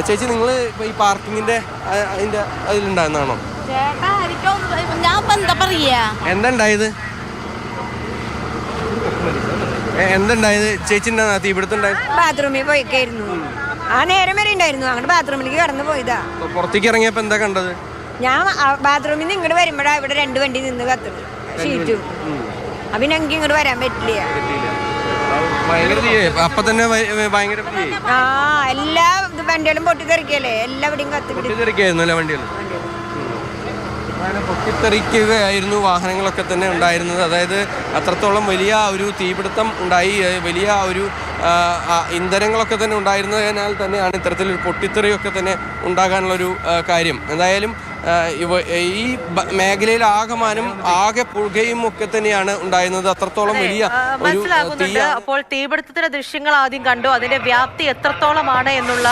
ചേച്ചി നിങ്ങൾ ഇപ്പോൾ ഈ പാർക്കിങ്ങിൻ്റെ അതിൻ്റെ അതിലുണ്ടായിരുന്നാണോ? എന്തുണ്ടായത്? എന്തുണ്ടായത് ചേച്ചി? തീപിടുത്തുണ്ടായത് ബാത്റൂമിൽ പോയിക്കായിരുന്നു. ആ നേരം വരെ ഉണ്ടായിരുന്നു. അങ്ങോട്ട് ബാത്റൂമിലേക്ക് കടന്നു പോയതാ. പുറത്തേക്ക് ഇറങ്ങിയപ്പോ എന്താ കണ്ടത്? ഞാൻ ബാത്റൂമിൽ നിന്ന് ഇങ്ങോട്ട് വരുമ്പോഴാ ഇവിടെ 2 വണ്ടി നിന്ന് കത്തുന്നു ഷീറ്റും. അപ്പൊ എനിക്ക് ഇങ്ങോട്ട് വരാൻ പറ്റില്ല. അപ്പൊ തന്നെ ഭയങ്കര എല്ലാ വണ്ടികളും പൊട്ടിത്തെറിക്കല്ലേ, എല്ലാവിടെയും കത്തിരിക്കായിരുന്നു വണ്ടികൾ. പൊട്ടിത്തെറിക്കുകയായിരുന്നു വാഹനങ്ങളൊക്കെ തന്നെ ഉണ്ടായിരുന്നത്. അതായത് അത്രത്തോളം വലിയ ഒരു തീപിടുത്തം ഉണ്ടായി, വലിയ ഒരു ഇന്ധനങ്ങളൊക്കെ തന്നെ ഉണ്ടായിരുന്നതിനാൽ തന്നെയാണ് ഇത്തരത്തിലൊരു പൊട്ടിത്തെറിയൊക്കെ തന്നെ ഉണ്ടാകാനുള്ളൊരു കാര്യം. എന്തായാലും ഈ മേഖലയിൽ ആകെ പുകയും ഒക്കെ തന്നെയാണ് ഉണ്ടായിരുന്നത്. അത്രത്തോളം വലിയ മനസ്സിലാകുന്നുണ്ട്. അപ്പോൾ തീപിടുത്തത്തിന്റെ ദൃശ്യങ്ങൾ ആദ്യം കണ്ടു, അതിന്റെ വ്യാപ്തി എത്രത്തോളമാണ് എന്നുള്ള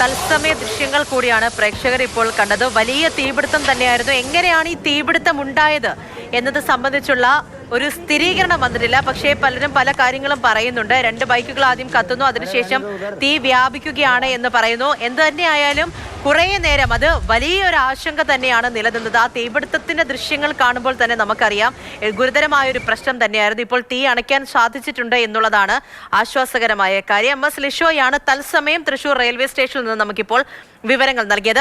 തത്സമയ ദൃശ്യങ്ങൾ കൂടിയാണ് പ്രേക്ഷകർ ഇപ്പോൾ കണ്ടത്. വലിയ തീപിടുത്തം തന്നെയായിരുന്നു. എങ്ങനെയാണ് ഈ തീപിടുത്തം ഉണ്ടായത് എന്നത് സംബന്ധിച്ചുള്ള ഒരു സ്ഥിരീകരണം വന്നിട്ടില്ല. പക്ഷേ പലരും പല കാര്യങ്ങളും പറയുന്നുണ്ട്. 2 ബൈക്കുകൾ ആദ്യം കത്തുന്നു, അതിനുശേഷം തീ വ്യാപിക്കുകയാണ് എന്ന് പറയുന്നു. എന്ത് തന്നെയായാലും കുറേ നേരം അത് വലിയൊരു ആശങ്ക തന്നെയാണ് നിലനിന്നത്. ആ തീപിടുത്തത്തിന്റെ ദൃശ്യങ്ങൾ കാണുമ്പോൾ തന്നെ നമുക്കറിയാം ഗുരുതരമായൊരു പ്രശ്നം തന്നെയായിരുന്നു. ഇപ്പോൾ തീ അണയ്ക്കാൻ സാധിച്ചിട്ടുണ്ട് എന്നുള്ളതാണ് ആശ്വാസകരമായ കാര്യം. MS ലിഷോയാണ് തത്സമയം തൃശൂർ റെയിൽവേ സ്റ്റേഷനിൽ നിന്ന് നമുക്കിപ്പോൾ വിവരങ്ങൾ നൽകിയത്.